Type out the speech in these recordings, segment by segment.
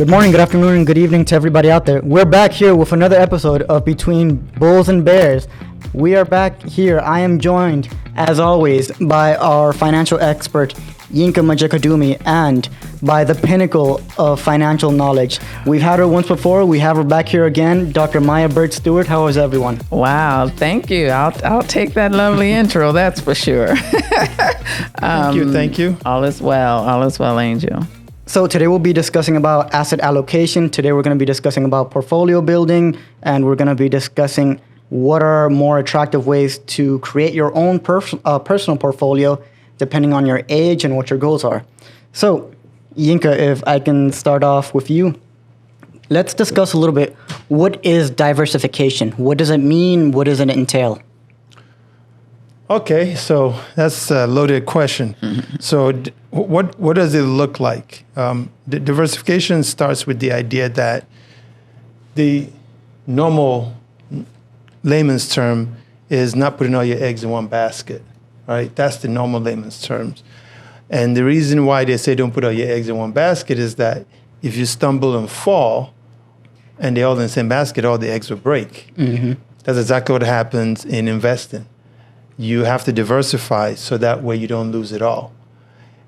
Good morning, good afternoon, and good evening to everybody out there. We're back here with another episode of Between Bulls and Bears. We are back here. I am joined, as always, by our financial expert, Yinka Majekodunmi, and by the pinnacle of financial knowledge. We've had her once before. We have her back here again, Dr. Maya Burt-Stewart. How is everyone? Wow, thank you. I'll take that lovely intro, that's for sure. Thank you. All is well, Angel. So today we'll be discussing about asset allocation. Today we're going to be discussing about portfolio building, and we're going to be discussing what are more attractive ways to create your own personal portfolio depending on your age and what your goals are. So, Yinka, if I can start off with you, let's discuss a little bit. What is diversification? What does it mean? What does it entail? Okay, so that's a loaded question. So what does it look like? Diversification starts with the idea that the normal layman's term is not putting all your eggs in one basket, right? That's the normal layman's terms. And the reason why they say don't put all your eggs in one basket is that if you stumble and fall and they're all in the same basket, all the eggs will break. That's exactly what happens in investing. You have to diversify so that way you don't lose it all.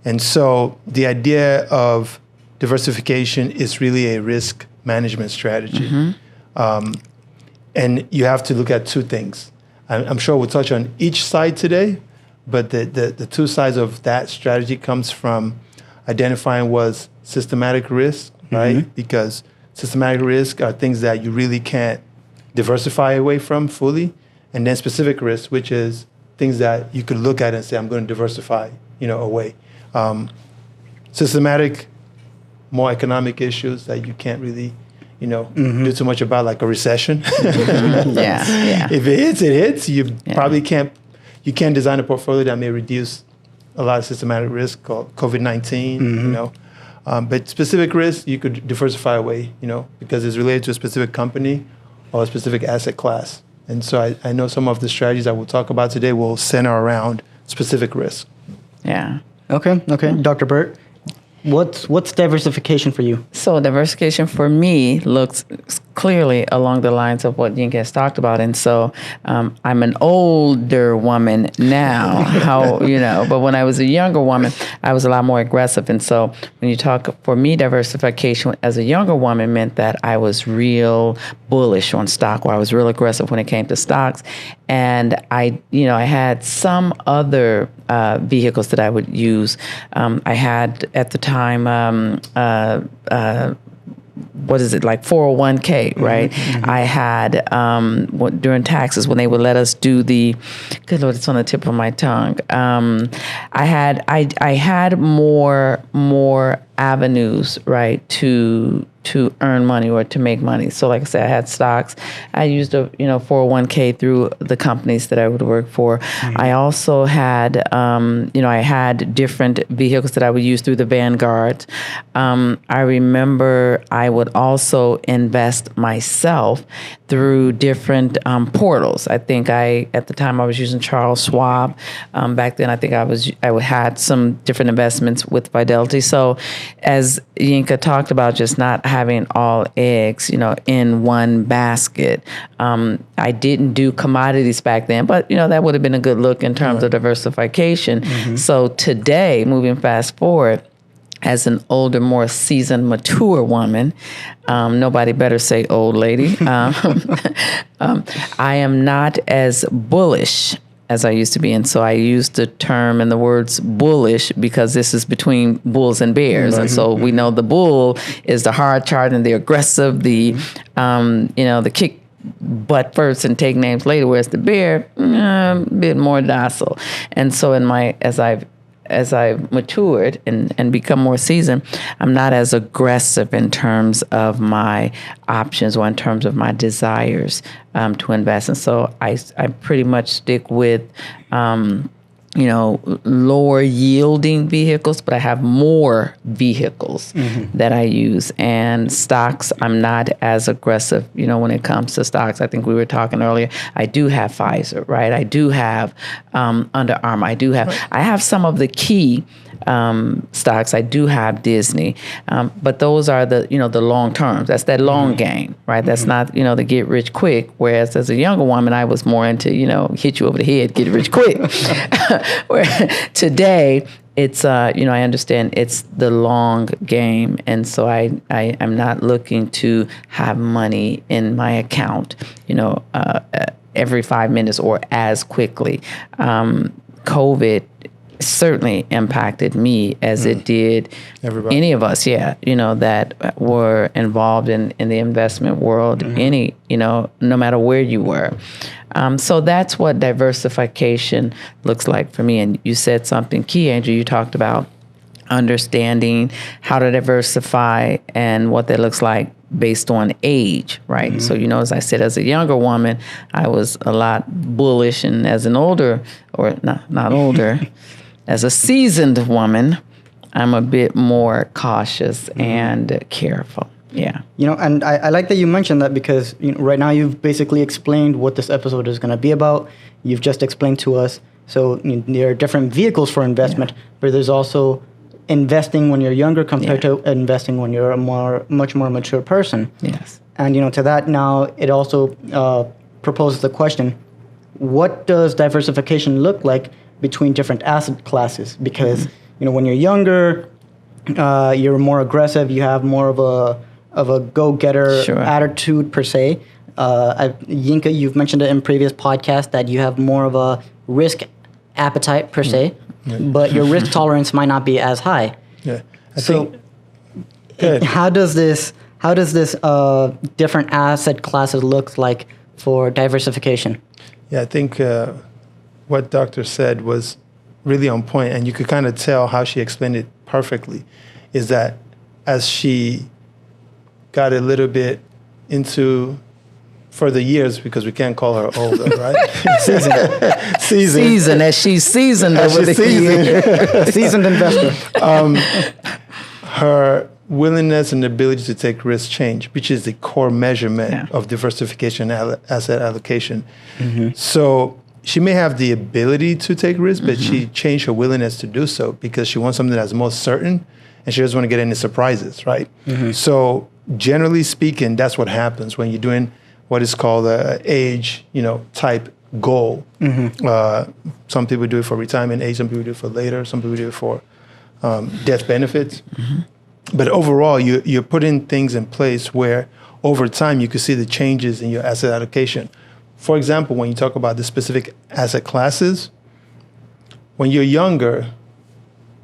And so the idea of diversification is really a risk management strategy. And you have to look at two things. I'm sure we'll touch on each side today, but the two sides of that strategy comes from identifying what's systematic risk, right? Because systematic risk are things that you really can't diversify away from fully. And then specific risk, which is things that you could look at and say, I'm going to diversify, away. Systematic, more economic issues that you can't really, do too much about, like a recession. If it hits, it hits. You probably can't design a portfolio that may reduce a lot of systematic risk called COVID-19, but specific risk, you could diversify away, because it's related to a specific company or a specific asset class. And so I know some of the strategies I will talk about today will center around specific risk. Yeah. Okay. Dr. Burt, what's diversification for you? So diversification for me looks clearly along the lines of what Yinka has talked about. And so I'm an older woman now, but when I was a younger woman, I was a lot more aggressive. And so when you talk, for me, diversification as a younger woman meant that I was real bullish on stock, or I was real aggressive when it came to stocks. And I had some other vehicles that I would use. I had at the time, like 401k, right? I had, during taxes, when they would let us do good Lord, it's on the tip of my tongue. I had more avenues, right, to earn money or to make money. So like I said, I had stocks. I used a 401k through the companies that I would work for. I also had I had different vehicles that I would use through the Vanguard. I remember I would also invest myself through different portals. I think at the time I was using Charles Schwab. Back then I think I had some different investments with Fidelity. So as Yinka talked about, just not having all eggs, in one basket. I didn't do commodities back then, but that would have been a good look in terms of diversification. So today, moving fast forward, as an older, more seasoned, mature woman, nobody better say old lady, I am not as bullish as I used to be. And so I use the term and the words bullish because this is between bulls and bears. And so we know the bull is the hard charging, the aggressive, the kick butt first and take names later, whereas the bear, a bit more docile. And so as I've matured and become more seasoned, I'm not as aggressive in terms of my options or in terms of my desires to invest. And so I pretty much stick with lower yielding vehicles, but I have more vehicles that I use. And stocks, I'm not as aggressive, when it comes to stocks. I think we were talking earlier. I do have Pfizer, right? I do have Under Armour. I have some of the key stocks. I do have Disney, but those are the long terms. That's that long game, right? That's not the get rich quick. Whereas as a younger woman, I was more into hit you over the head, get rich quick. Where today, it's I understand it's the long game, and so I'm not looking to have money in my account, every 5 minutes or as quickly. COVID certainly impacted me as it did everybody. Any of us, that were involved in the investment world, no matter where you were. So that's what diversification looks like for me. And you said something key, Angel. You talked about understanding how to diversify and what that looks like based on age, right? So, as I said, as a younger woman, I was a lot bullish, and as an older, or not older, as a seasoned woman, I'm a bit more cautious and careful. Yeah. And I like that you mentioned that, because right now you've basically explained what this episode is going to be about. You've just explained to us. So there are different vehicles for investment, but there's also investing when you're younger compared to investing when you're a much more mature person. Yes. And to that now, it also proposes the question: what does diversification look like between different asset classes? Because when you're younger, you're more aggressive. You have more of a go-getter attitude per se. Yinka, you've mentioned it in previous podcasts that you have more of a risk appetite per se, but your risk tolerance might not be as high. Yeah. How does this different asset classes look like for diversification? Yeah, I think what Doctor said was really on point, and you could kind of tell how she explained it perfectly, is that as she got a little bit into further years, because we can't call her older, right? Seasoned, as she's seasoned over the years. Seasoned investor. Her willingness and ability to take risk change, which is the core measurement of diversification asset allocation. So she may have the ability to take risk, but she changed her willingness to do so because she wants something that's most certain, and she doesn't want to get any surprises, right? So generally speaking, that's what happens when you're doing what is called a age, type goal. Some people do it for retirement age, some people do it for later, some people do it for death benefits. But overall, you're putting things in place where over time you can see the changes in your asset allocation. For example, when you talk about the specific asset classes, when you're younger,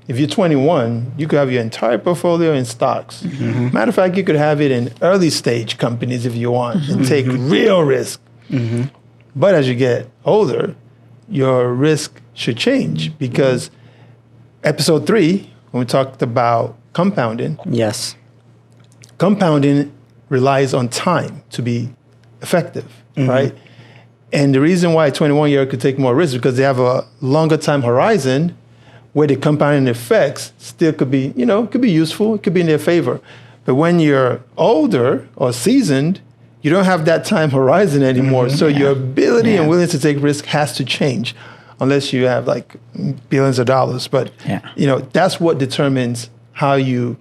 if you're 21, you could have your entire portfolio in stocks. Matter of fact, you could have it in early stage companies if you want and take real risk. But as you get older, your risk should change, because episode 3, when we talked about compounding. Yes. Compounding relies on time to be effective, right? And the reason why a 21-year-old could take more risk is because they have a longer time horizon where the compounding effects still could be, could be useful, it could be in their favor. But when you're older or seasoned, you don't have that time horizon anymore. So your ability and willingness to take risk has to change, unless you have like billions of dollars. But, that's what determines how you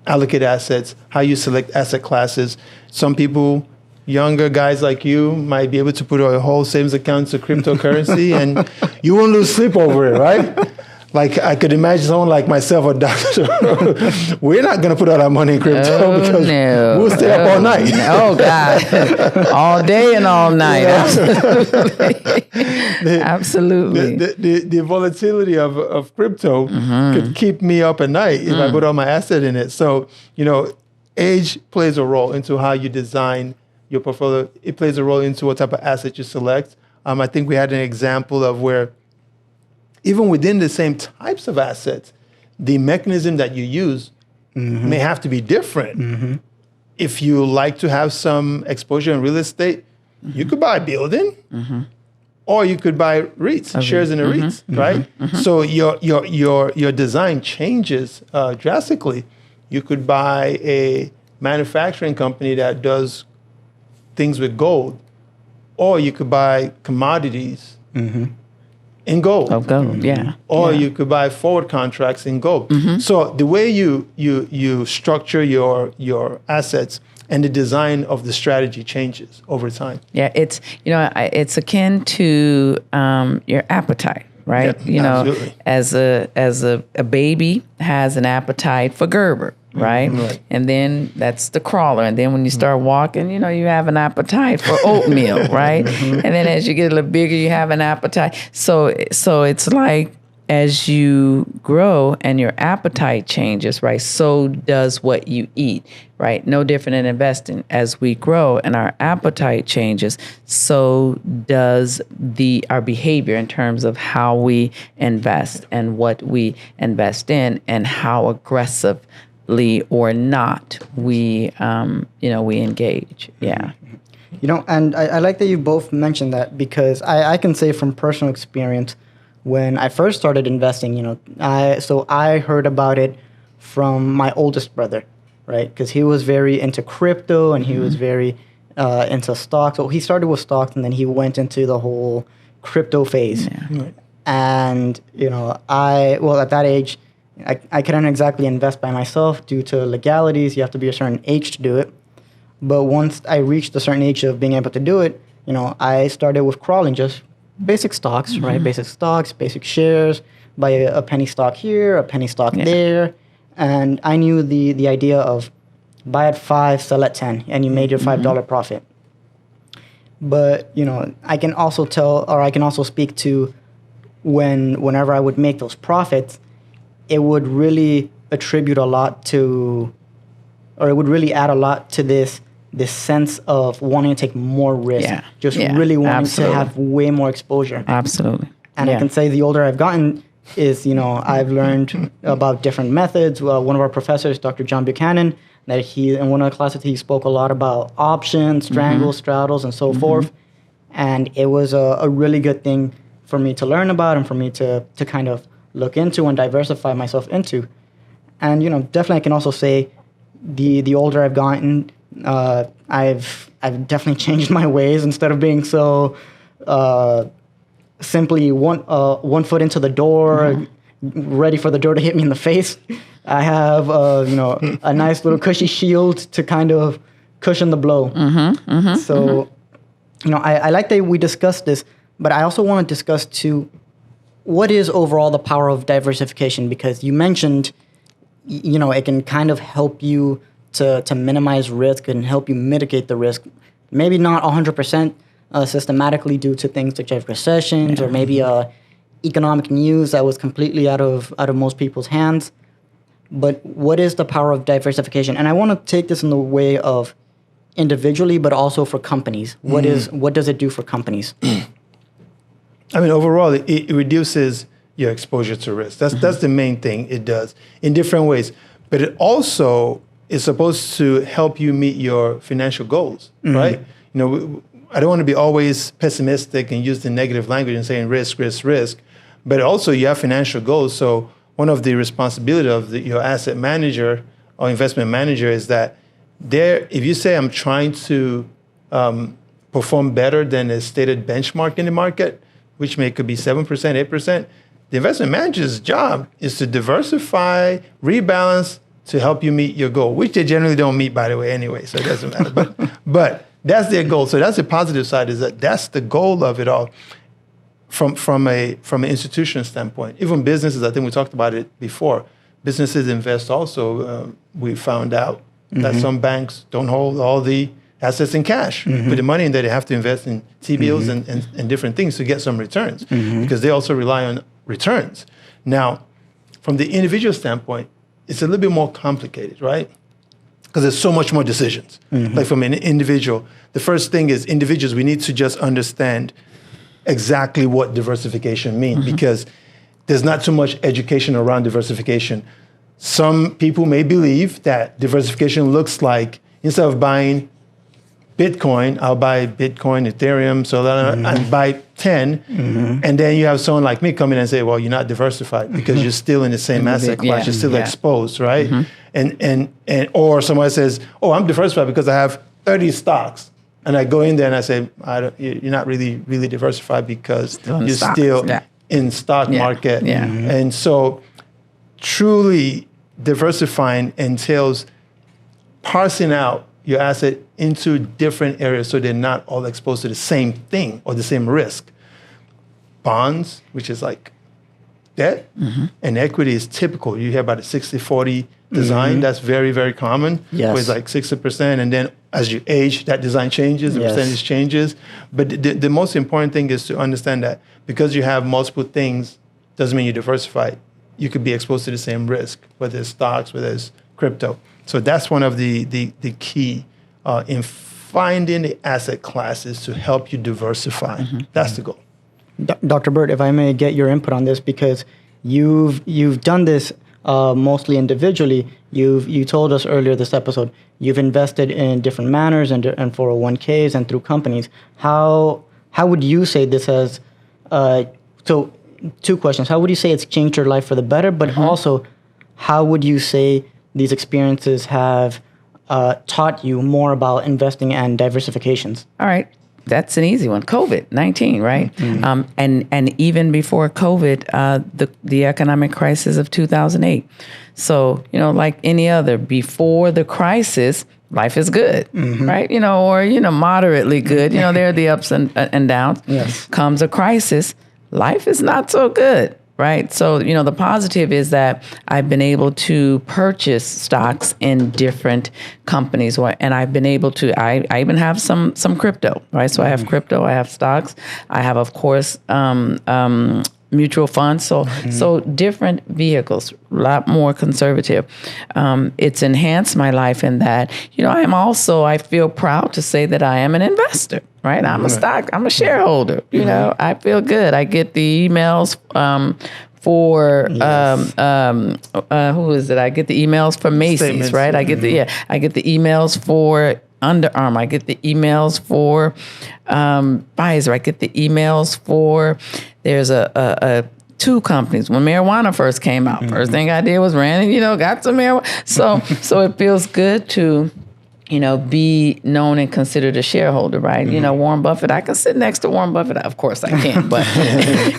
allocate assets, how you select asset classes. Some people, younger guys like you, might be able to put a whole savings account to cryptocurrency and you won't lose sleep over it, right? Like I could imagine someone like myself or Doctor, we're not going to put all our money in crypto because we'll stay up all night. Oh, God. All day and all night. Absolutely. The volatility of crypto could keep me up at night if I put all my asset in it. So, age plays a role into how you design your portfolio. It plays a role into what type of asset you select. I think we had an example of where even within the same types of assets, the mechanism that you use may have to be different. If you like to have some exposure in real estate, you could buy a building, or you could buy REITs, shares in the REITs, right? So your design changes drastically. You could buy a manufacturing company that does things with gold, or you could buy commodities. in gold. Of gold, yeah. Or yeah. you could buy forward contracts in gold. So the way you structure your assets and the design of the strategy changes over time. Yeah, it's it's akin to your appetite, right? Yeah, absolutely. As a baby has an appetite for Gerber, right? Right. And then that's the crawler, and then when you start walking, you have an appetite for oatmeal, right? And then as you get a little bigger, you have an appetite. So it's like, as you grow and your appetite changes, right, so does what you eat, right? No different in investing. As we grow and our appetite changes, so does our behavior in terms of how we invest and what we invest in and how aggressively or not we engage. Yeah. And I like that you both mentioned that, because I can say from personal experience, when I first started investing, I heard about it from my oldest brother, right? Because he was very into crypto and he was very into stocks. So he started with stocks and then he went into the whole crypto phase. Yeah. Right. And, at that age, I couldn't exactly invest by myself due to legalities. You have to be a certain age to do it. But once I reached a certain age of being able to do it, I started with crawling, just basic stocks, right? Basic stocks, basic shares, buy a penny stock here, a penny stock there. And I knew the idea of buy at 5, sell at 10, and you made your $5 profit. But, I can also speak to whenever I would make those profits, it would really attribute a lot to, or it would really add a lot to this sense of wanting to take more risk, really wanting to have way more exposure. Absolutely. And I can say the older I've gotten is, I've learned about different methods. One of our professors, Dr. John Buchanan, that in one of the classes, he spoke a lot about options, strangles, straddles, and so forth. And it was a really good thing for me to learn about and for me to kind of look into and diversify myself into. And, definitely I can also say the older I've gotten, I've definitely changed my ways. Instead of being so simply one foot into the door, ready for the door to hit me in the face, I have a nice little cushy shield to kind of cushion the blow. So I like that we discussed this, but I also want to discuss too, what is overall the power of diversification? Because you mentioned it can kind of help you to minimize risk and help you mitigate the risk. Maybe not 100% systematically due to things such as recessions or maybe economic news that was completely out of most people's hands. But what is the power of diversification? And I want to take this in the way of individually, but also for companies. What does it do for companies? I mean, overall, it reduces your exposure to risk. That's the main thing it does in different ways. But it also is supposed to help you meet your financial goals, right? I don't want to be always pessimistic and use the negative language and saying risk, risk, risk. But also you have financial goals. So one of the responsibility of your asset manager or investment manager is that if you say I'm trying to perform better than a stated benchmark in the market, which could be 7%, 8%, the investment manager's job is to diversify, rebalance to help you meet your goal, which they generally don't meet, by the way, anyway, so it doesn't matter. But that's their goal. So that's the positive side, is that's the goal of it all from an institution standpoint. Even businesses, I think we talked about it before, businesses invest also. We found out that some banks don't hold all the assets in cash. With the money in there, they have to invest in T-bills and different things to get some returns because they also rely on returns. Now, from the individual standpoint, it's a little bit more complicated, right? Because there's so much more decisions. Like from an individual, the first thing is individuals, we need to just understand exactly what diversification means because there's not too much education around diversification. Some people may believe that diversification looks like instead of buying Bitcoin, I'll buy Bitcoin, Ethereum, Solana, and buy 10. And then you have someone like me come in and say, well, you're not diversified because you're still in the same asset class. You're still exposed, right? And or someone says, oh, I'm diversified because I have 30 stocks. And I go in there and I say, you're not really diversified because you're still in stock market. Yeah. And so truly diversifying entails parsing out your asset into different areas so they're not all exposed to the same thing or the same risk. Bonds, which is like debt, and equity is typical. You hear about a 60-40 design. That's very, very common. Yes. Where it's like 60%, and then as you age, that design changes, the percentage changes. But the most important thing is to understand that because you have multiple things, doesn't mean you diversify. You could be exposed to the same risk, whether it's stocks, whether it's crypto. So that's one of the key in finding the asset classes to help you diversify. That's the goal. Dr. Burt, if I may get your input on this, because you've done this mostly individually. You told us earlier this episode you've invested in different manners and 401ks and through companies. How would you say this has? So, two questions: how would you say it's changed your life for the better? But also, how would you say these experiences have taught you more about investing and diversifications? All right. That's an easy one. COVID-19, right? And even before COVID, the economic crisis of 2008. So, like any other, before the crisis, life is good, right? Or moderately good. There are the ups and downs. Yes. Comes a crisis, life is not so good. Right. So, the positive is that I've been able to purchase stocks in different companies, and I've been able to, I even have some crypto, right? So I have crypto, I have stocks, I have, of course, mutual funds. So different vehicles, a lot more conservative. It's enhanced my life in that, I feel proud to say that I am an investor. Right, I'm a shareholder. I feel good. I get the emails for who is it? I get the emails from Macy's, Statements. right? I get the emails for Under Armour. I get the emails for Pfizer. I get the emails for there's a two companies. When marijuana first came out, first thing I did was ran and got some marijuana. So it feels good to be known and considered a shareholder, right? Warren Buffett, I can sit next to Warren Buffett. Of course I can't, but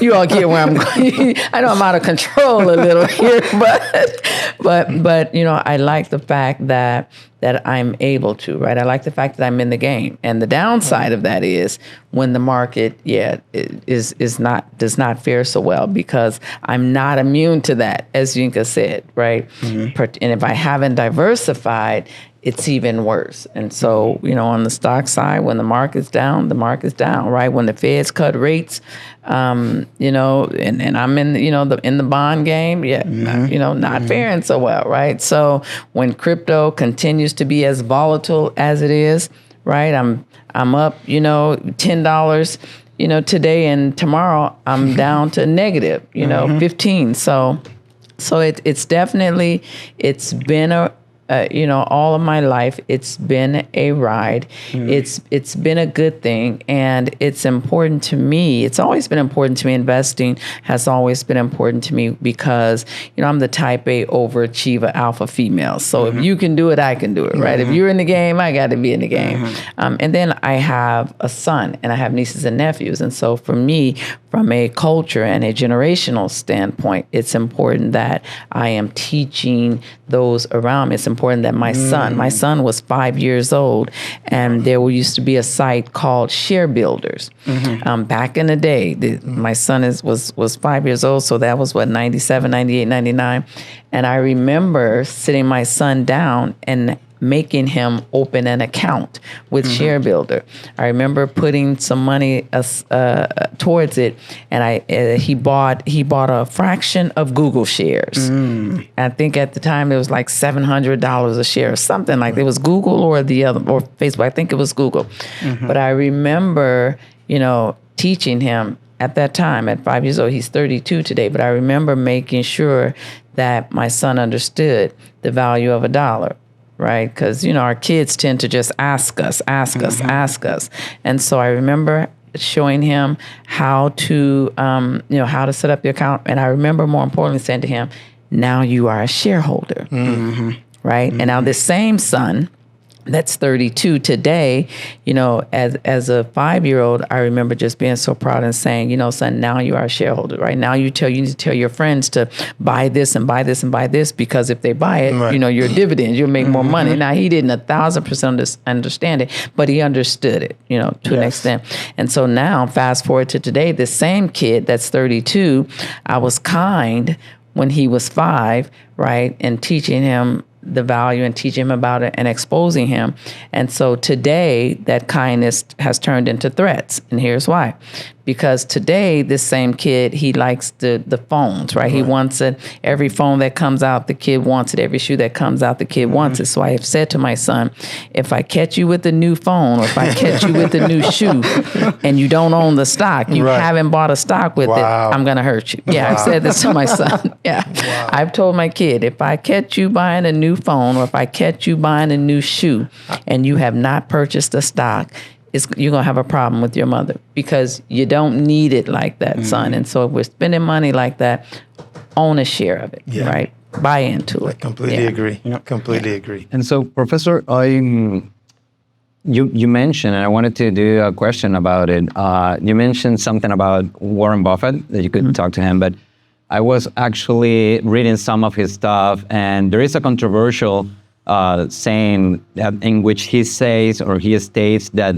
you all get where I'm going. I know I'm out of control a little here, but I like the fact that I'm able to, right? I like the fact that I'm in the game. And the downside of that is when the market, does not fare so well, because I'm not immune to that, as Yinka said, right? And if I haven't diversified, it's even worse. And so, on the stock side, when the market's down, right? When the Feds cut rates, and I'm in, in the bond game, not faring so well, right? So when crypto continues to be as volatile as it is, right? I'm up, $10, today, and tomorrow I'm down to negative, 15. So it's definitely, it's been all of my life, it's been a ride. It's been a good thing, and it's important to me. It's always been important to me. Investing has always been important to me because, I'm the type A overachiever alpha female. So if you can do it, I can do it, right? If you're in the game, I got to be in the game. And then I have a son, and I have nieces and nephews. And so for me, from a culture and a generational standpoint, it's important that I am teaching those around me. It's important that my son was 5 years old, and there used to be a site called Share Builders. Back in the day, my son was 5 years old, so that was 97, 98, 99. And I remember sitting my son down and making him open an account with Share Builder. I remember putting some money towards it, and he bought a fraction of Google shares. I think at the time it was like $700 a share, or something like that. It was Google or Facebook. I think it was Google. But I remember, teaching him at that time at 5 years old. He's 32 today, but I remember making sure that my son understood the value of $1. Right? Because, our kids tend to just ask us. And so I remember showing him how to, how to set up the account. And I remember, more importantly, saying to him, now you are a shareholder. Right? And now this same son that's 32 today, as a 5-year-old, I remember just being so proud and saying, son, now you are a shareholder, right? Now you need to tell your friends to buy this and buy this and buy this, because if they buy it, right. Your dividends, you'll make more money. Now, he didn't 1,000% understand it, but he understood it, to an extent. And so now, fast forward to today, this same kid that's 32, I was kind when he was 5, right? And teaching him the value and teaching him about it and exposing him. And so today, that kindness has turned into threats. And here's why. Because today, this same kid, he likes the phones, right? He wants it. Every phone that comes out, the kid wants it. Every shoe that comes out, the kid wants it. So I have said to my son, if I catch you with a new phone, or if I catch you with a new shoe, and you don't own the stock, you haven't bought a stock with it, I'm going to hurt you. Yeah, I've said this to my son. Yeah. Wow. I've told my kid, if I catch you buying a new phone, or if I catch you buying a new shoe, and you have not purchased a stock, you're going to have a problem with your mother, because you don't need it like that, son. And so if we're spending money like that, own a share of it, right? Buy into it. I completely agree. Completely agree. And so, Professor, you mentioned, and I wanted to do a question about it. You mentioned something about Warren Buffett, that you could talk to him, but I was actually reading some of his stuff, and there is a controversial saying that in which he says, or he states, that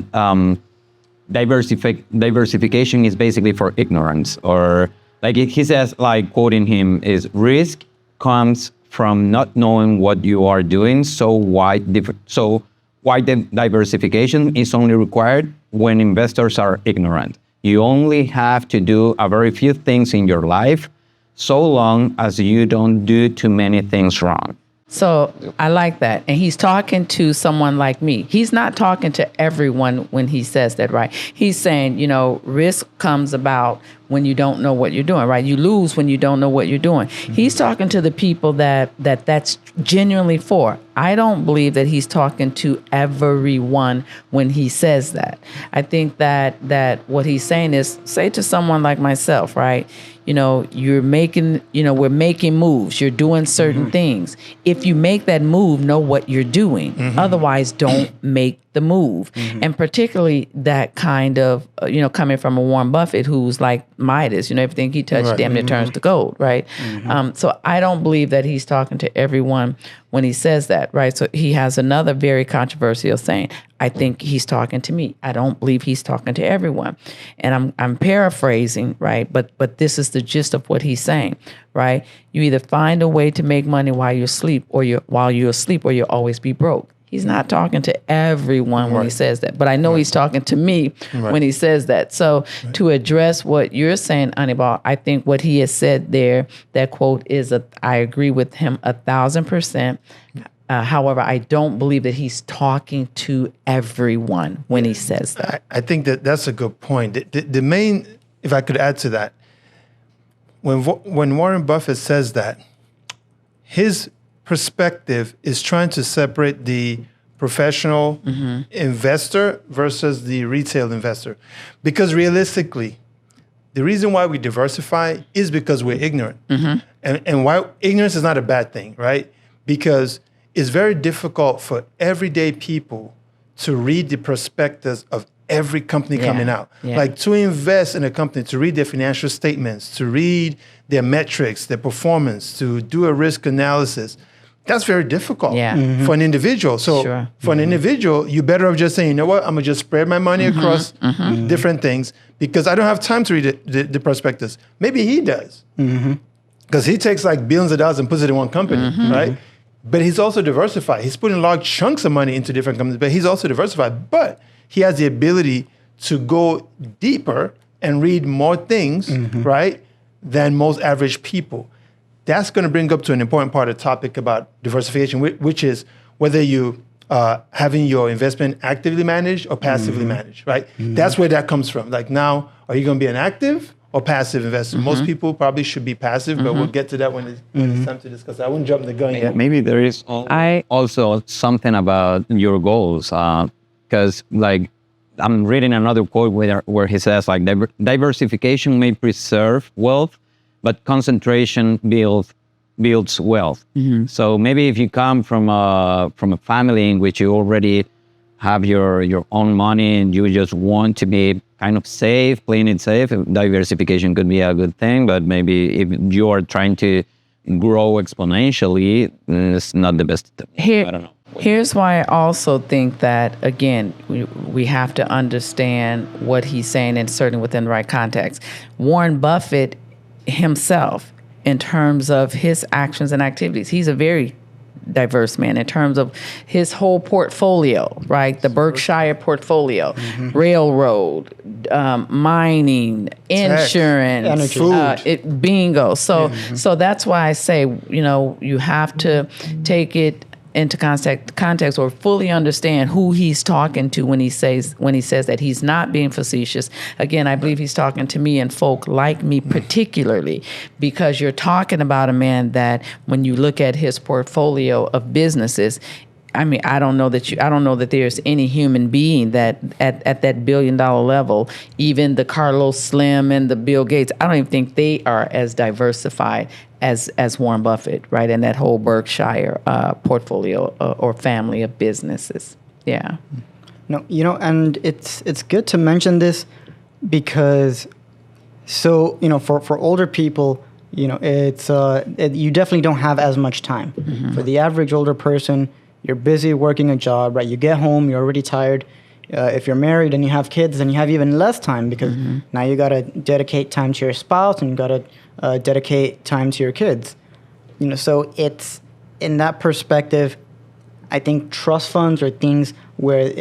diversification is basically for ignorance, or like he says, like quoting him, is risk comes from not knowing what you are doing. So why the diversification is only required when investors are ignorant. You only have to do a very few things in your life, so long as you don't do too many things wrong. So I like that. And he's talking to someone like me. He's not talking to everyone when he says that, right? He's saying, risk comes about when you don't know what you're doing, right? You lose when you don't know what you're doing. He's talking to the people that's genuinely for. I don't believe that he's talking to everyone when he says that. I think that what he's saying is, say to someone like myself, right? You're making, we're making moves. You're doing certain things. If you make that move, know what you're doing. Otherwise, don't make the move. And particularly that kind of, coming from a Warren Buffett who's like Midas, everything he touched damn near turns to gold, right? So I don't believe that he's talking to everyone when he says that, right? So he has another very controversial saying. I think he's talking to me. I don't believe he's talking to everyone. And I'm paraphrasing, right? But this is the gist of what he's saying, right? You either find a way to make money while you're asleep, or you'll always be broke. He's not talking to everyone when he says that, but I know he's talking to me when he says that. So to address what you're saying, Anibal, I think what he has said there, that quote is, I agree with him 1,000%. However, I don't believe that he's talking to everyone when he says that. I think that's a good point. The main, if I could add to that, when Warren Buffett says that, his perspective is trying to separate the professional investor versus the retail investor. Because realistically, the reason why we diversify is because we're ignorant. And why ignorance is not a bad thing, right? Because it's very difficult for everyday people to read the prospectus of every company coming out. Like to invest in a company, to read their financial statements, to read their metrics, their performance, to do a risk analysis. That's very difficult for an individual. So for an individual, you better off just saying, you know what, I'm going to just spread my money across different things because I don't have time to read the prospectus. Maybe he does. Because he takes like billions of dollars and puts it in one company, right? But he's also diversified. He's putting large chunks of money into different companies, but he's also diversified. But he has the ability to go deeper and read more things, right, than most average people. That's going to bring up to an important part of the topic about diversification, which is whether you having your investment actively managed or passively managed, right? That's where that comes from. Like now, are you going to be an active or passive investor? Most people probably should be passive, but we'll get to that when it's time to discuss. I wouldn't jump the gun yet. Maybe there is also something about your goals, because like I'm reading another quote where he says like diversification may preserve wealth, but concentration builds builds wealth. So maybe if you come from a family in which you already have your own money and you just want to be kind of safe, playing it safe, diversification could be a good thing. But maybe if you are trying to grow exponentially, it's not the best. I don't know. Here's why I also think that, again, we have to understand what he's saying, and certainly within the right context. Warren Buffett himself, in terms of his actions and activities, he's a very diverse man in terms of his whole portfolio, right? The Berkshire portfolio, railroad, mining, insurance, food, bingo. So that's why I say, you have to take it into context or fully understand who he's talking to when he says that he's not being facetious. Again, I believe he's talking to me and folk like me particularly, because you're talking about a man that when you look at his portfolio of businesses, I mean, I don't know that there's any human being that at that $1 billion level, even the Carlos Slim and the Bill Gates, I don't even think they are as diversified as Warren Buffett, right? And that whole Berkshire portfolio or family of businesses. Yeah. No, and it's good to mention this because, for older people, it's you definitely don't have as much time. For the average older person, you're busy working a job, right? You get home, you're already tired. If you're married and you have kids, then you have even less time because now you got to dedicate time to your spouse and you got to dedicate time to your kids. So it's in that perspective, I think trust funds are things where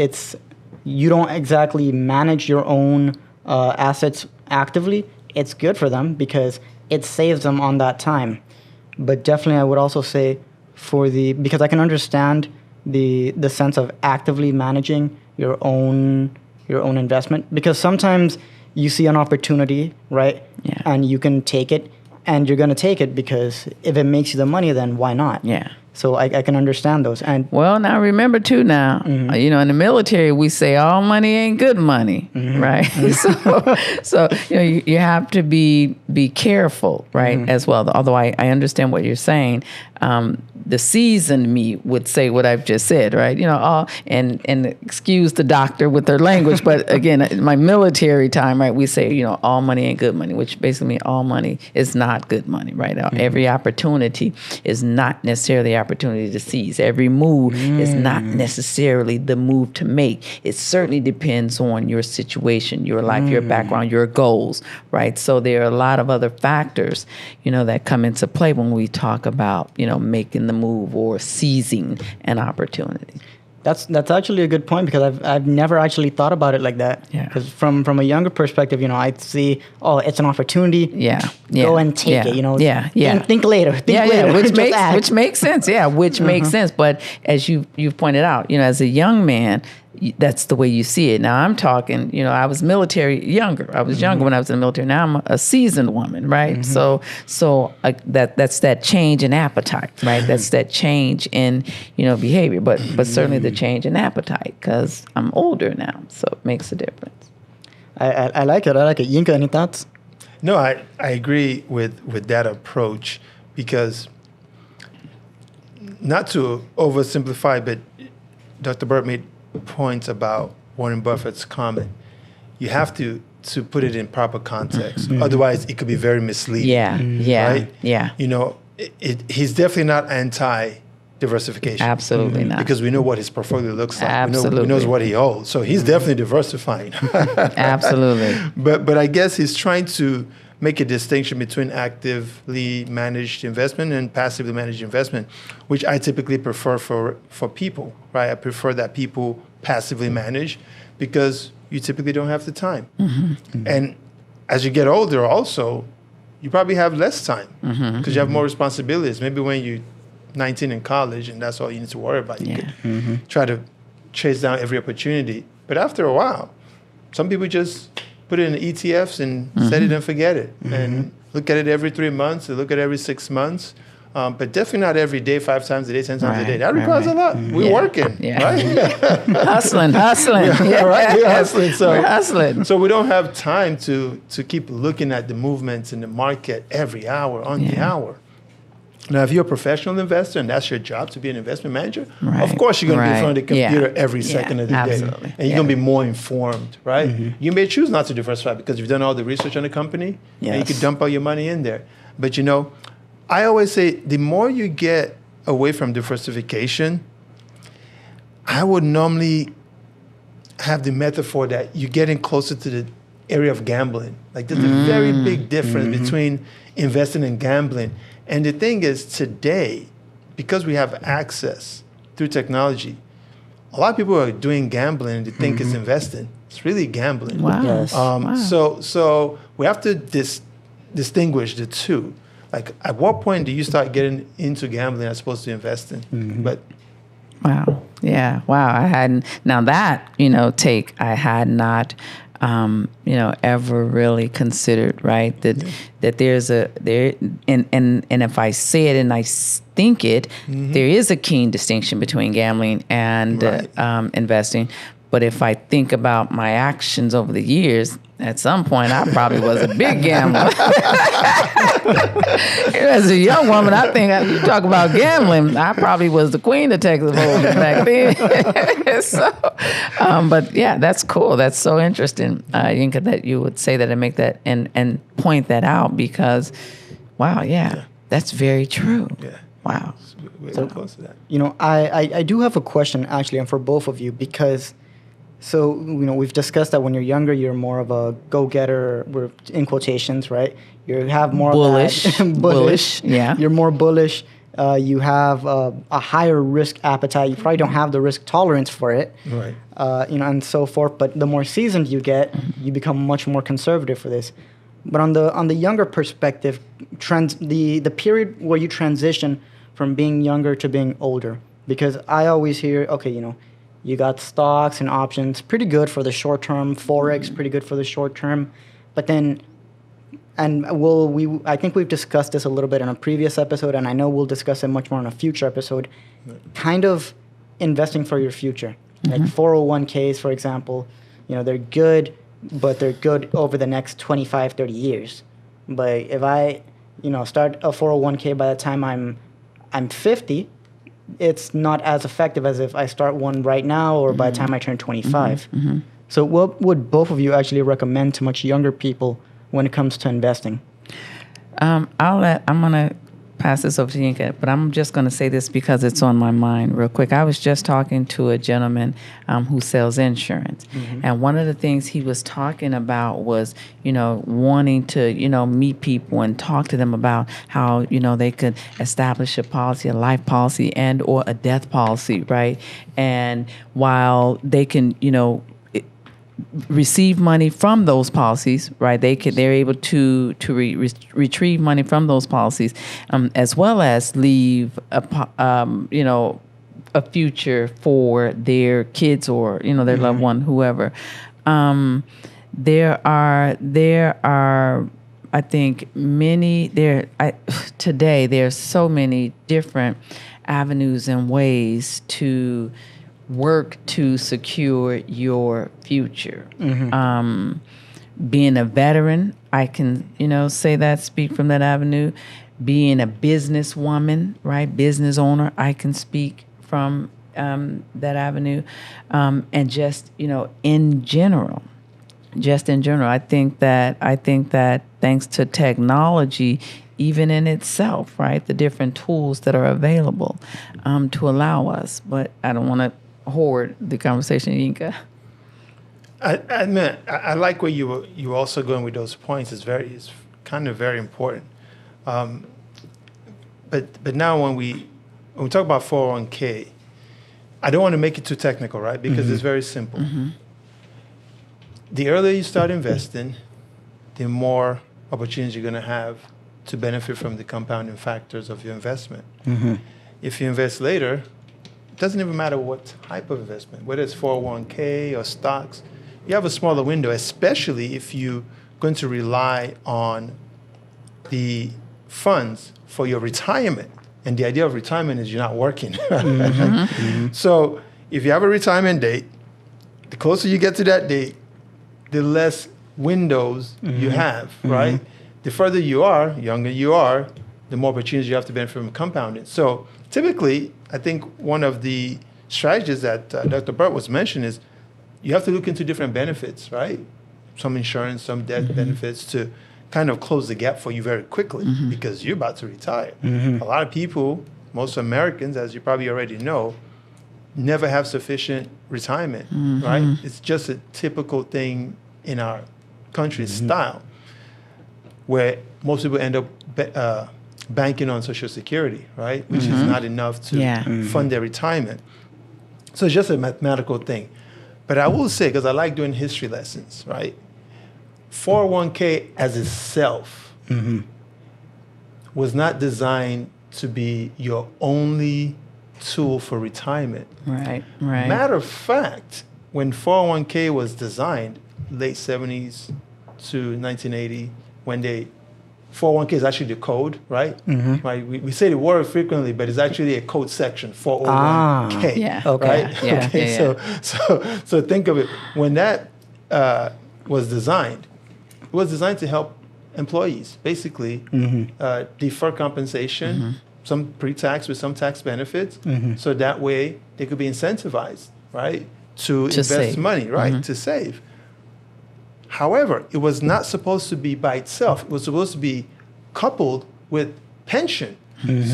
you don't exactly manage your own assets actively. It's good for them because it saves them on that time. But definitely I would also say because I can understand the sense of actively managing your own investment, because sometimes you see an opportunity, right? Yeah. And you can take it, and you're going to take it because if it makes you the money, then why not? Yeah. So I can understand those. And well, now remember too. Now in the military we say all money ain't good money, right? so you have to be careful, right? As well. Although I understand what you're saying. The seasoned me would say what I've just said, right? And excuse the doctor with their language, but again, my military time, right? We say, all money ain't good money, which basically means all money is not good money, right? Every opportunity is not necessarily the opportunity to seize. Every move is not necessarily the move to make. It certainly depends on your situation, your life, your background, your goals, right? So there are a lot of other factors, that come into play when we talk about, making the move or seizing an opportunity. That's actually a good point because I've never actually thought about it like that. Yeah. Because from a younger perspective, I'd see, it's an opportunity. Yeah. Go and take it. Think later. Think later. Which makes sense. Yeah. Which makes sense. But as you've pointed out, as a young man, that's the way you see it. Now I'm talking, I was military younger. I was younger when I was in the military. Now I'm a seasoned woman, right? So that's that change in appetite, right? That's that change in, behavior, but certainly the change in appetite because I'm older now. So it makes a difference. I like it. Yinka, any thoughts? No, I agree with that approach because not to oversimplify, but Dr. Burt made points about Warren Buffett's comment. You have to put it in proper context. Otherwise, it could be very misleading. Yeah. Right? Yeah. He's definitely not anti-diversification. Absolutely not. Because we know what his portfolio looks like. Absolutely. We knows what he holds. So he's definitely diversifying. Absolutely. But I guess he's trying to make a distinction between actively managed investment and passively managed investment, which I typically prefer for people, right? I prefer that people passively manage because you typically don't have the time. And as you get older also, you probably have less time because you have more responsibilities. Maybe when you're 19 in college and that's all you need to worry about. You could try to chase down every opportunity. But after a while, some people just put it in ETFs and set it and forget it. And look at it every 3 months, or look at it every 6 months. But definitely not every day, 5 times a day, 10 times a day. That requires a lot. We're working, right? hustling. Yeah, right? We're hustling. We're hustling. So we don't have time to keep looking at the movements in the market every hour, on the hour. Now, if you're a professional investor and that's your job to be an investment manager, Right. of course you're going to be in front of the Right. computer Yeah. every second of the Absolutely. day. And you're going to be more informed, right? You may choose not to diversify because you've done all the research on the company and you Yes. could dump all your money in there. But, I always say the more you get away from diversification, I would normally have the metaphor that you're getting closer to the area of gambling. Like there's a very big difference between investing and gambling. And the thing is today, because we have access through technology, a lot of people are doing gambling and they think it's investing. It's really gambling. Wow. Yes. Wow. So we have to distinguish the two. Like at what point do you start getting into gambling as opposed to investing? But Wow. Yeah. Wow. I hadn't. Now that take I had not, ever really considered. Right. That there's and if I say it and I think it, there is a keen distinction between gambling and Right. investing. But if I think about my actions over the years, at some point I probably was a big gambler. As a young woman, I think you talk about gambling, I probably was the queen of Texas Hold'em back then. But yeah, that's cool. That's so interesting, Yinka, that you would say that and make that and point that out because, wow, yeah, that's very true. yeah, Wow. we're close to that. I do have a question actually, and for both of you, because we've discussed that when you're younger, you're more of a go-getter, we're in quotations, right? You have more Bullish. of that Bullish, yeah. You're more bullish. You have a higher risk appetite. You probably don't have the risk tolerance for it, Right. And so forth. But the more seasoned you get, you become much more conservative for this. But on the younger perspective, the period where you transition from being younger to being older, because I always hear, okay, you got stocks and options, pretty good for the short term. Forex, pretty good for the short term. But then, I think we've discussed this a little bit in a previous episode, and I know we'll discuss it much more in a future episode. Kind of investing for your future, like 401ks, for example. They're good, but they're good over the next 25, 30 years. But if I, start a 401k by the time I'm 50. It's not as effective as if I start one right now or by the time I turn 25. So what would both of you actually recommend to much younger people when it comes to investing? I'm going to pass this over to Yinka, but I'm just going to say this because it's on my mind real quick. I was just talking to a gentleman who sells insurance. And one of the things he was talking about was, wanting to, meet people and talk to them about how, they could establish a policy, a life policy and or a death policy, right? And while they can, receive money from those policies, right? They're able to retrieve money from those policies, as well as leave a future for their kids or their loved one, whoever. There are I think today there's so many different avenues and ways to work to secure your future. Being a veteran, I can, say that, speak from that avenue. Being a businesswoman, right, business owner, I can speak from that avenue. And just, in general, I think that thanks to technology, even in itself, right, the different tools that are available to allow us. But I don't want to hoard the conversation, Yinka. I like where you were also going with those points. It's kind of very important. But now when we talk about 401k, I don't want to make it too technical, right? Because it's very simple. The earlier you start investing, the more opportunities you're going to have to benefit from the compounding factors of your investment. If you invest later, it doesn't even matter what type of investment, whether it's 401k or stocks, you have a smaller window, especially if you're going to rely on the funds for your retirement. And the idea of retirement is you're not working. So if you have a retirement date, the closer you get to that date, the less windows you have, right? The further you are, younger you are, the more opportunities you have to benefit from compounding. So typically, I think one of the strategies that Dr. Burt was mentioning is you have to look into different benefits, right? Some insurance, some death benefits to kind of close the gap for you very quickly because you're about to retire. A lot of people, most Americans, as you probably already know, never have sufficient retirement, right? It's just a typical thing in our country's style where most people end up banking on Social Security, right? Which is not enough to fund their retirement. So it's just a mathematical thing. But I will say, because I like doing history lessons, right? 401k as itself was not designed to be your only tool for retirement. Right. Matter of fact, when 401k was designed, late 70s to 1980, when 401k is actually the code, right? Right. We say the word frequently, but it's actually a code section, 401k. Yeah. Okay. Right? Yeah. Okay. So think of it. When that was designed, it was designed to help employees basically defer compensation, some pre-tax with some tax benefits, so that way they could be incentivized, right, to invest save. money, right, to save. However, it was not supposed to be by itself. It was supposed to be coupled with pension.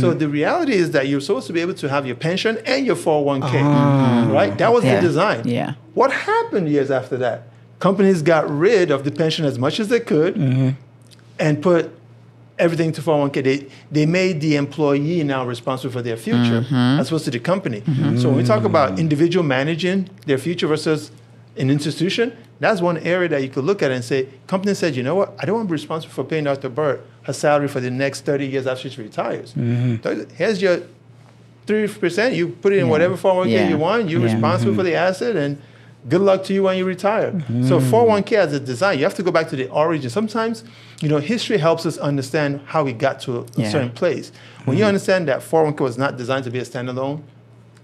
So the reality is that you're supposed to be able to have your pension and your 401k, right? That was the design. Yeah. What happened years after that? Companies got rid of the pension as much as they could and put everything to 401k. They made the employee now responsible for their future as opposed to the company. So when we talk about individual managing their future versus an institution, that's one area that you could look at and say, company said, you know what, I don't want to be responsible for paying Dr. Burt her salary for the next 30 years after she retires. Here's your 3%, you put it in whatever 401k you want, you're responsible for the asset, and good luck to you when you retire. So 401k as a design, you have to go back to the origin. Sometimes, history helps us understand how we got to a certain place. When you understand that 401k was not designed to be a standalone,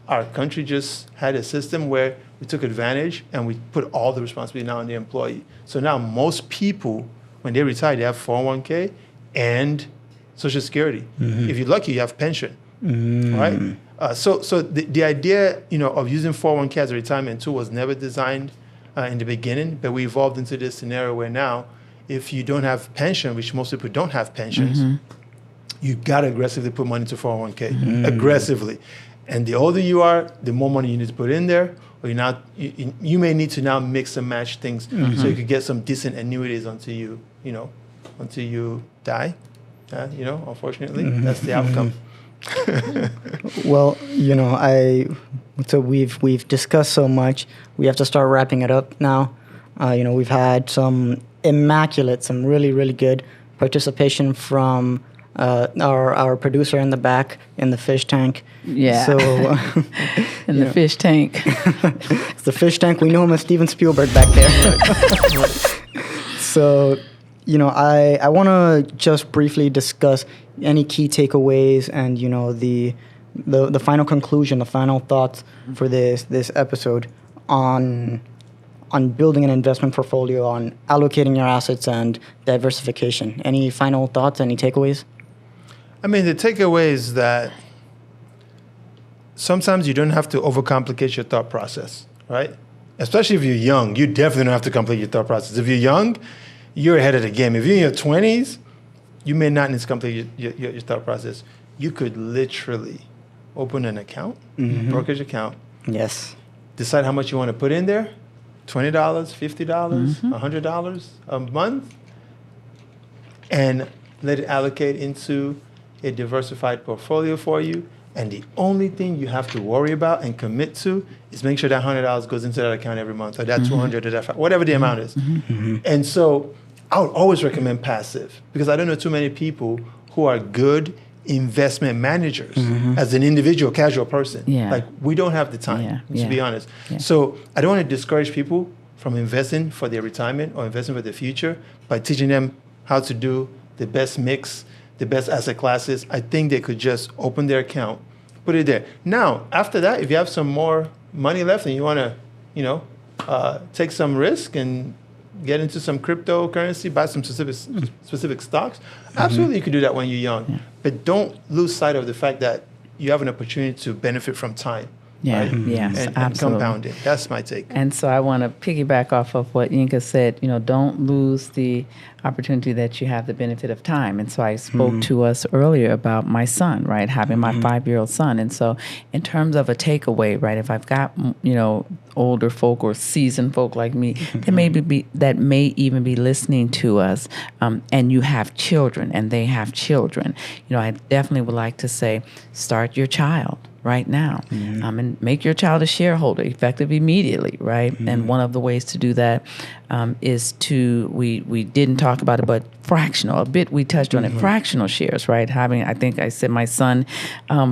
our country just had a system where we took advantage and we put all the responsibility now on the employee. So now most people, when they retire, they have 401k and Social Security. If you're lucky, you have pension, right? So the idea, of using 401k as a retirement tool was never designed in the beginning, but we evolved into this scenario where now, if you don't have pension, which most people don't have pensions, you got to aggressively put money into 401k, aggressively. And the older you are, the more money you need to put in there, or you may need to now mix and match things so you could get some decent annuities until you die. Unfortunately, that's the outcome. Well, so we've discussed so much. We have to start wrapping it up now. We've had some really, really good participation from our producer in the back in the fish tank. Yeah. So in the fish tank. It's the fish tank. We know him as Steven Spielberg back there. So, I want to just briefly discuss any key takeaways and the final conclusion, the final thoughts for this episode on building an investment portfolio, on allocating your assets and diversification. Any final thoughts? Any takeaways? I mean, the takeaway is that sometimes you don't have to overcomplicate your thought process, right? Especially if you're young, you definitely don't have to complicate your thought process. If you're young, you're ahead of the game. If you're in your 20s, you may not need to complicate your thought process. You could literally open an account, brokerage account. Yes. Decide how much you want to put in there, $20, $50, $100 a month, and let it allocate into a diversified portfolio for you. And the only thing you have to worry about and commit to is make sure that $100 goes into that account every month, or that $200, or that whatever the amount is. And so I would always recommend passive, because I don't know too many people who are good investment managers as an individual, casual person. Like, we don't have the time, to be honest. So I don't want to discourage people from investing for their retirement or investing for the future by teaching them how to do the best mix, the best asset classes. I think they could just open their account, put it there. Now, after that, if you have some more money left and you want to, take some risk and get into some cryptocurrency, buy some specific stocks, absolutely you could do that when you're young. But don't lose sight of the fact that you have an opportunity to benefit from time. Yeah, right? yes, and absolutely. compounding. That's my take. And so I want to piggyback off of what Yinka said. Don't lose the opportunity that you have the benefit of time. And so I spoke to us earlier about my son, right, having my 5-year-old son. And so in terms of a takeaway, right, if I've got, older folk or seasoned folk like me that may even be listening to us, and you have children and they have children, I definitely would like to say, start your child right now, and make your child a shareholder effective immediately, right? And one of the ways to do that is we didn't talk about it, but fractional, a bit we touched on it, fractional shares, right? I think I said my son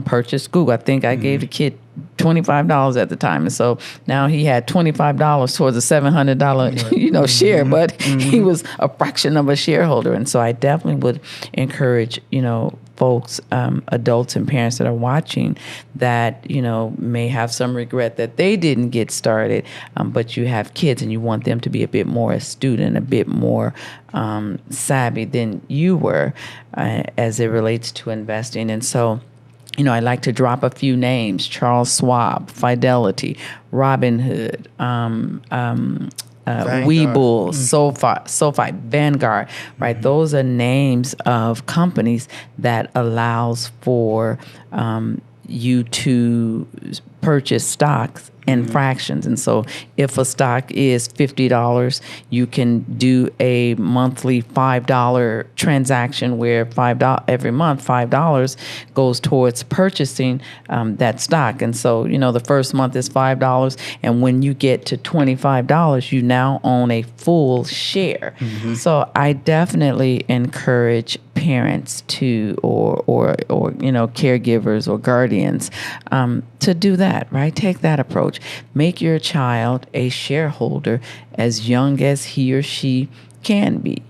purchased Google. I think I gave the kid $25 at the time, and so now he had $25 towards a $700 share, but he was a fraction of a shareholder. And so I definitely would encourage folks, adults and parents that are watching that may have some regret that they didn't get started, but you have kids and you want them to be a bit more astute and a bit more savvy than you were as it relates to investing. And so I like to drop a few names: Charles Schwab, Fidelity, Robinhood, Webull, SoFi, Vanguard, right? Those are names of companies that allows for you to purchase stocks in fractions. And so if a stock is $50, you can do a monthly $5 transaction where every month $5 goes towards purchasing that stock. And so, the first month is $5. And when you get to $25, you now own a full share. So I definitely encourage parents to, or caregivers or guardians to do that, right? Take that approach. Make your child a shareholder as young as he or she can be.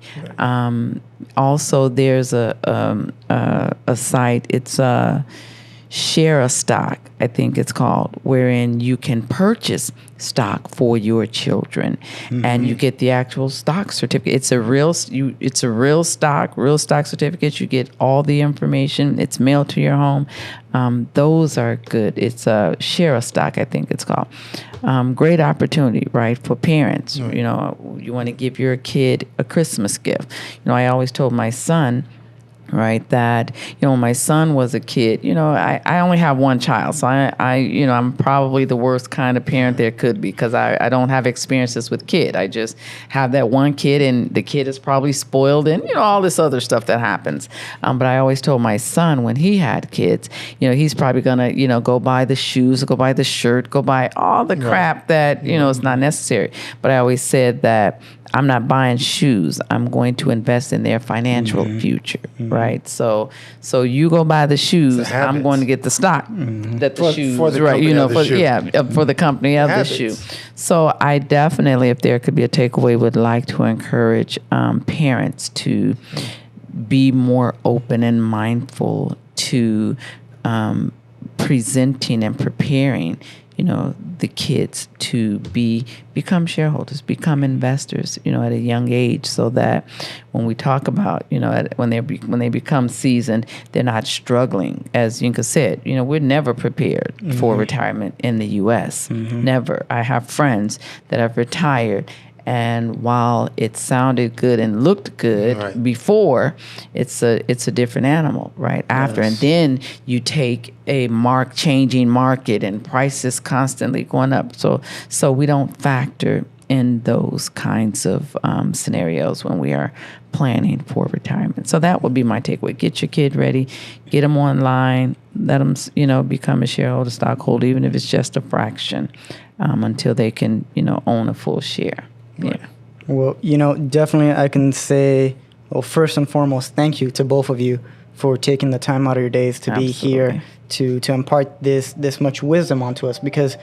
Also, there's a site. It's Share a Stock, I think it's called, wherein you can purchase stock for your children, and you get the actual stock certificate. It's a real stock certificate. You get all the information. It's mailed to your home. Those are good. It's Share a Stock, I think it's called. Great opportunity, right, for parents. You want to give your kid a Christmas gift. I always told my son, right, that when my son was a kid, I only have one child, so I'm probably the worst kind of parent there could be, because I don't have experiences with kid. I just have that one kid, and the kid is probably spoiled, and all this other stuff that happens. But I always told my son, when he had kids, he's probably gonna go buy the shoes, go buy the shirt, go buy all the crap that is not necessary. But I always said that I'm not buying shoes. I'm going to invest in their financial future, right? So you go buy the shoes. I'm going to get the stock that the shoes, for the right? company for the company of the shoe. So I definitely, if there could be a takeaway, would like to encourage parents to be more open and mindful to presenting and preparing the kids to become shareholders, become investors, at a young age, so that when we talk about, when they become seasoned, they're not struggling. As Yinka said, we're never prepared for retirement in the U.S. Never. I have friends that have retired, and while it sounded good and looked good before, it's a different animal, right? After, and then you take a changing market and prices constantly going up. So we don't factor in those kinds of scenarios when we are planning for retirement. So that would be my takeaway. Get your kid ready, get them online, let them, become a shareholder, stockholder, even if it's just a fraction, until they can, own a full share. Yeah. Well, definitely I can say, well, first and foremost, thank you to both of you for taking the time out of your days to be here to impart this much wisdom onto us, because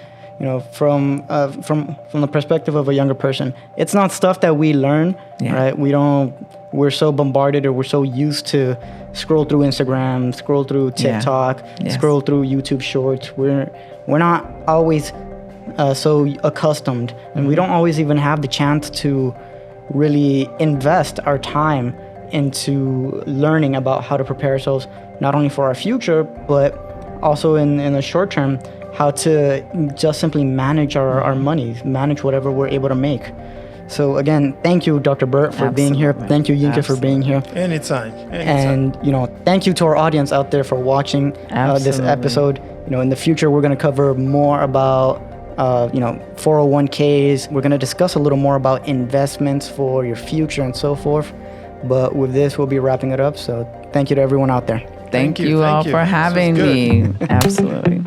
from the perspective of a younger person, it's not stuff that we learn, right? We're so bombarded, or we're so used to scroll through Instagram, scroll through TikTok, scroll through YouTube Shorts. We're not always so accustomed, and we don't always even have the chance to really invest our time into learning about how to prepare ourselves, not only for our future, but also in the short term, how to just simply manage our money, manage whatever we're able to make. So again, thank you, Dr. Burt, for being here. Thank you, Yinka, for being here. Anytime. And, thank you to our audience out there for watching this episode. In the future, we're going to cover more about, 401ks. We're going to discuss a little more about investments for your future and so forth. But with this, we'll be wrapping it up. So thank you to everyone out there. Thank you all for having me. Absolutely.